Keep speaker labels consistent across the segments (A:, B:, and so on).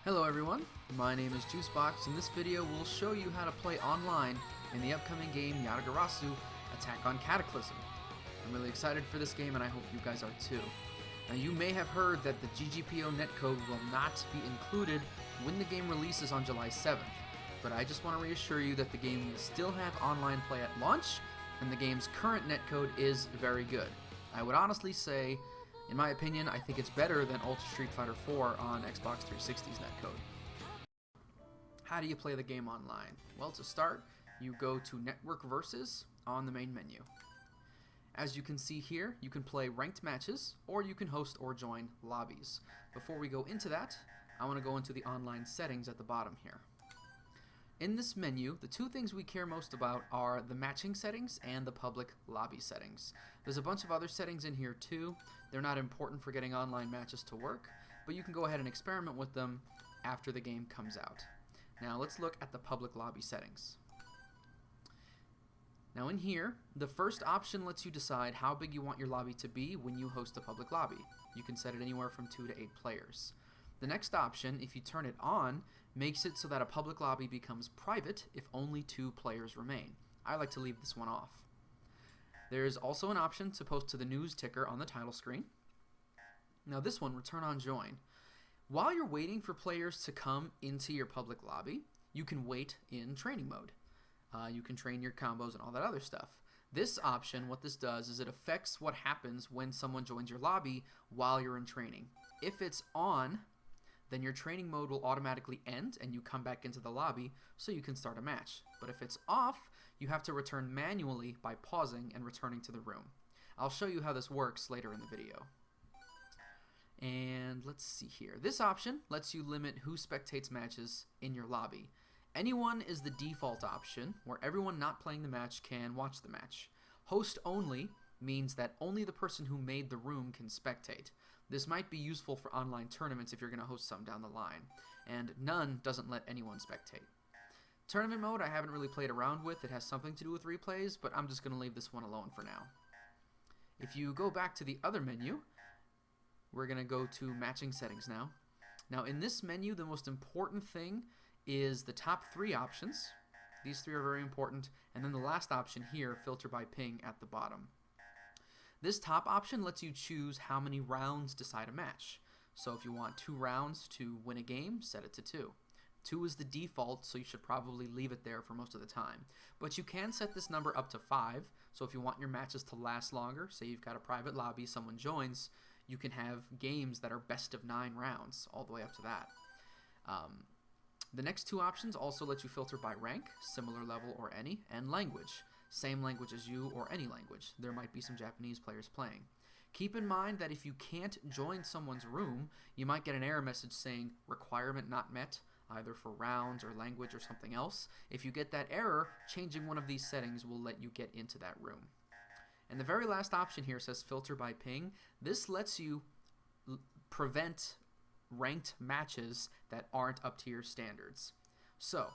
A: Hello everyone, my name is Juicebox. In this video we'll show you how to play online in the upcoming game Yatagarasu, Attack on Cataclysm. I'm really excited for this game and I hope you guys are too. Now you may have heard that the GGPO netcode will not be included when the game releases on July 7th, but I just want to reassure you that the game will still have online play at launch and the game's current netcode is very good. I would honestly say, in my opinion, I think it's better than Ultra Street Fighter 4 on Xbox 360's netcode. How do you play the game online? Well, to start, you go to Network Versus on the main menu. As you can see here, you can play ranked matches, or you can host or join lobbies. Before we go into that, I want to go into the online settings at the bottom here. In this menu, the two things we care most about are the matching settings and the public lobby settings. There's a bunch of other settings in here too. They're not important for getting online matches to work, but you can go ahead and experiment with them after the game comes out. Now let's look at the public lobby settings. Now in here, the first option lets you decide how big you want your lobby to be when you host a public lobby. You can set it anywhere from 2 to 8 players. The next option, if you turn it on, makes it so that a public lobby becomes private if only 2 players remain. I like to leave this one off. There's also an option to post to the news ticker on the title screen. Now this one, return on join. While you're waiting for players to come into your public lobby, you can wait in training mode. You can train your combos and all that other stuff. This option, what this does is it affects what happens when someone joins your lobby while you're in training. If it's on, then your training mode will automatically end and you come back into the lobby so you can start a match. But if it's off, you have to return manually by pausing and returning to the room. I'll show you how this works later in the video. And let's see here. This option lets you limit who spectates matches in your lobby. Anyone is the default option, where everyone not playing the match can watch the match. Host only means that only the person who made the room can spectate. This might be useful for online tournaments if you're going to host some down the line. And none doesn't let anyone spectate. Tournament mode I haven't really played around with. It has something to do with replays, but I'm just going to leave this one alone for now. If you go back to the other menu, we're going to go to matching settings now. Now in this menu, the most important thing is the top 3 options. These 3 are very important. And then the last option here, filter by ping at the bottom. This top option lets you choose how many rounds decide a match. So if you want 2 rounds to win a game, set it to 2. 2 is the default, so you should probably leave it there for most of the time. But you can set this number up to 5, so if you want your matches to last longer, say you've got a private lobby, someone joins, you can have games that are best of 9 rounds, all the way up to that. The next 2 options also let you filter by rank, similar level or any, and language. Same language as you or any language. There might be some Japanese players playing. Keep in mind that if you can't join someone's room, you might get an error message saying requirement not met, either for rounds or language or something else. If you get that error, changing one of these settings will let you get into that room. And the very last option here says filter by ping. This lets you prevent ranked matches that aren't up to your standards. So,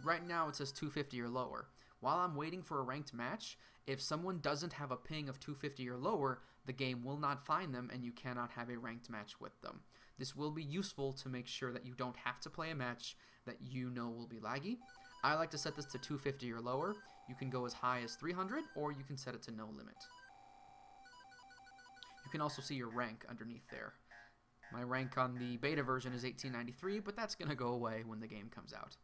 A: right now it says 250 or lower. While I'm waiting for a ranked match, if someone doesn't have a ping of 250 or lower, the game will not find them and you cannot have a ranked match with them. This will be useful to make sure that you don't have to play a match that you know will be laggy. I like to set this to 250 or lower. You can go as high as 300 or you can set it to no limit. You can also see your rank underneath there. My rank on the beta version is 1893, but that's going to go away when the game comes out.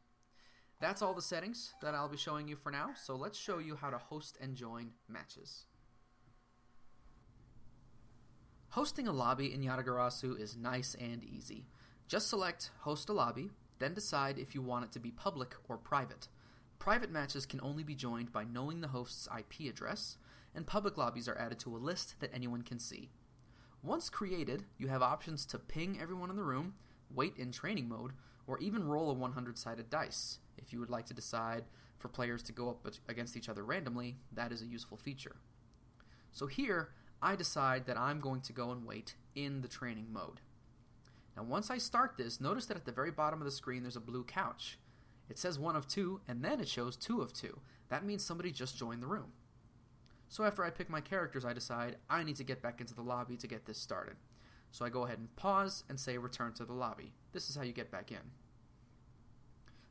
A: That's all the settings that I'll be showing you for now, so let's show you how to host and join matches. Hosting a lobby in Yatagarasu is nice and easy. Just select Host a Lobby, then decide if you want it to be public or private. Private matches can only be joined by knowing the host's IP address, and public lobbies are added to a list that anyone can see. Once created, you have options to ping everyone in the room, wait in training mode, or even roll a 100-sided dice. If you would like to decide for players to go up against each other randomly, that is a useful feature. So here, I decide that I'm going to go and wait in the training mode. Now once I start this, notice that at the very bottom of the screen there's a blue couch. It says 1 of 2, and then it shows 2 of 2. That means somebody just joined the room. So after I pick my characters, I decide I need to get back into the lobby to get this started. So I go ahead and pause and say return to the lobby. This is how you get back in.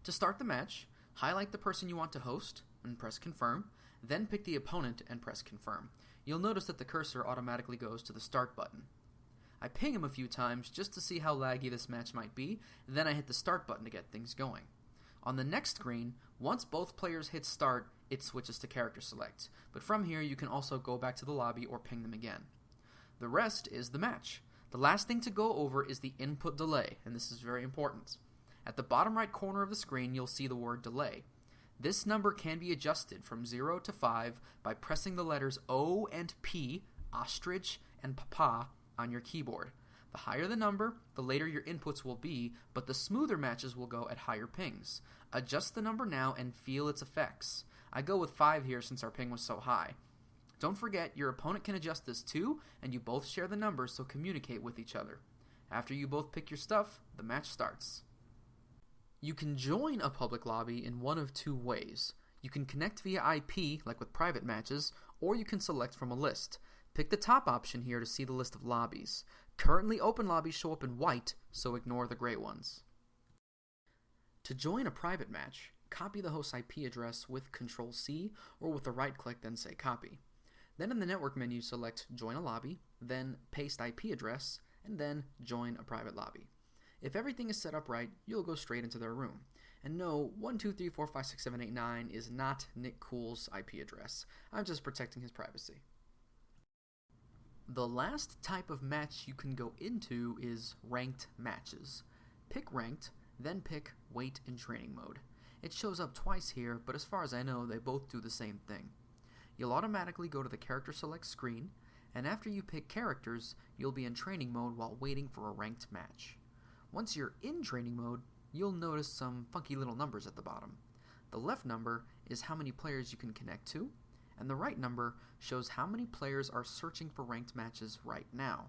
A: To start the match, highlight the person you want to host and press confirm, then pick the opponent and press confirm. You'll notice that the cursor automatically goes to the start button. I ping him a few times just to see how laggy this match might be, then I hit the start button to get things going. On the next screen, once both players hit start, it switches to character select, but from here you can also go back to the lobby or ping them again. The rest is the match. The last thing to go over is the input delay, and this is very important. At the bottom right corner of the screen, you'll see the word delay. This number can be adjusted from 0 to 5 by pressing the letters O and P, ostrich and papa, on your keyboard. The higher the number, the later your inputs will be, but the smoother matches will go at higher pings. Adjust the number now and feel its effects. I go with 5 here since our ping was so high. Don't forget, your opponent can adjust this too, and you both share the numbers, so communicate with each other. After you both pick your stuff, the match starts. You can join a public lobby in one of two ways. You can connect via IP, like with private matches, or you can select from a list. Pick the top option here to see the list of lobbies. Currently open lobbies show up in white, so ignore the gray ones. To join a private match, copy the host's IP address with Ctrl-C, or with a right-click then say copy. Then in the network menu select Join a Lobby, then Paste IP Address, and then Join a Private Lobby. If everything is set up right, you'll go straight into their room. And no, 123456789 is not Nick Cool's IP address. I'm just protecting his privacy. The last type of match you can go into is ranked matches. Pick ranked, then pick wait in training mode. It shows up twice here, but as far as I know, they both do the same thing. You'll automatically go to the character select screen, and after you pick characters, you'll be in training mode while waiting for a ranked match. Once you're in training mode, you'll notice some funky little numbers at the bottom. The left number is how many players you can connect to, and the right number shows how many players are searching for ranked matches right now.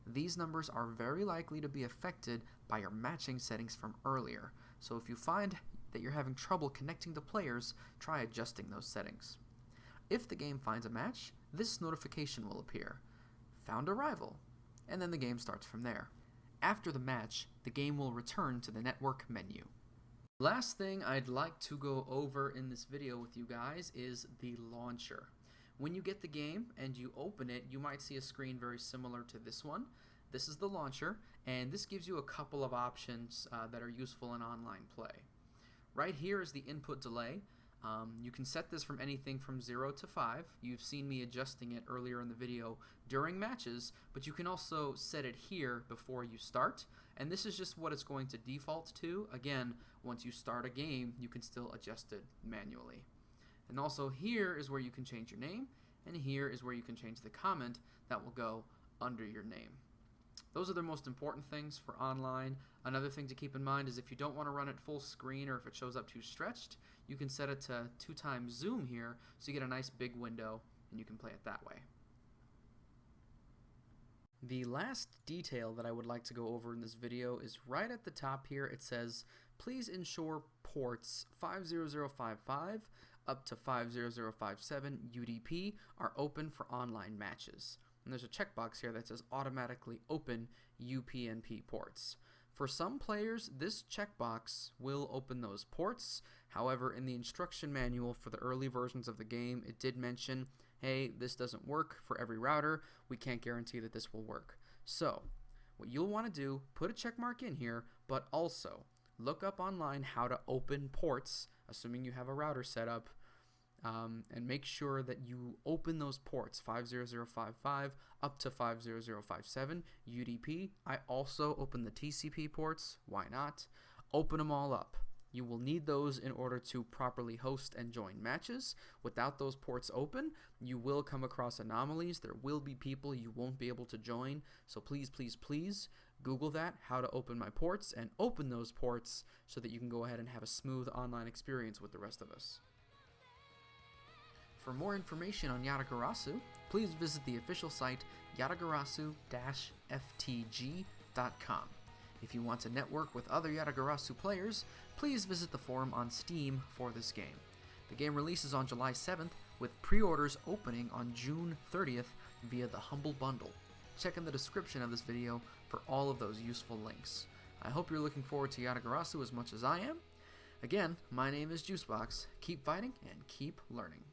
A: These numbers are very likely to be affected by your matching settings from earlier, so if you find that you're having trouble connecting to players, try adjusting those settings. If the game finds a match, this notification will appear. Found a rival, and then the game starts from there. After the match, the game will return to the network menu. Last thing I'd like to go over in this video with you guys is the launcher. When you get the game and you open it, you might see a screen very similar to this one. This is the launcher, and this gives you a couple of options that are useful in online play. Right here is the input delay. You can set this from anything from 0 to 5. You've seen me adjusting it earlier in the video during matches, but you can also set it here before you start, and this is just what it's going to default to. Again, once you start a game, you can still adjust it manually. And also here is where you can change your name, and here is where you can change the comment that will go under your name. Those are the most important things for online. Another thing to keep in mind is if you don't want to run it full screen or if it shows up too stretched, you can set it to 2x zoom here so you get a nice big window and you can play it that way. The last detail that I would like to go over in this video is right at the top here. It says, please ensure ports 50055 up to 50057 UDP are open for online matches. And there's a checkbox here that says automatically open UPnP ports. For some players, this checkbox will open those ports. However, in the instruction manual for the early versions of the game, it did mention, hey, this doesn't work for every router. We can't guarantee that this will work. So, what you'll want to do, put a check mark in here, but also look up online how to open ports, assuming you have a router set up, and make sure that you open those ports 50055 up to 50057 UDP. I also open the TCP ports. Why not? Open them all up. You will need those in order to properly host and join matches. Without those ports open, you will come across anomalies. There will be people you won't be able to join. So please, please, please Google that, how to open my ports, and open those ports so that you can go ahead and have a smooth online experience with the rest of us. For more information on Yatagarasu, please visit the official site yatagarasu-ftg.com. If you want to network with other Yatagarasu players, please visit the forum on Steam for this game. The game releases on July 7th, with pre-orders opening on June 30th via the Humble Bundle. check in the description of this video for all of those useful links. I hope you're looking forward to Yatagarasu as much as I am. Again, my name is Juicebox. Keep fighting and keep learning.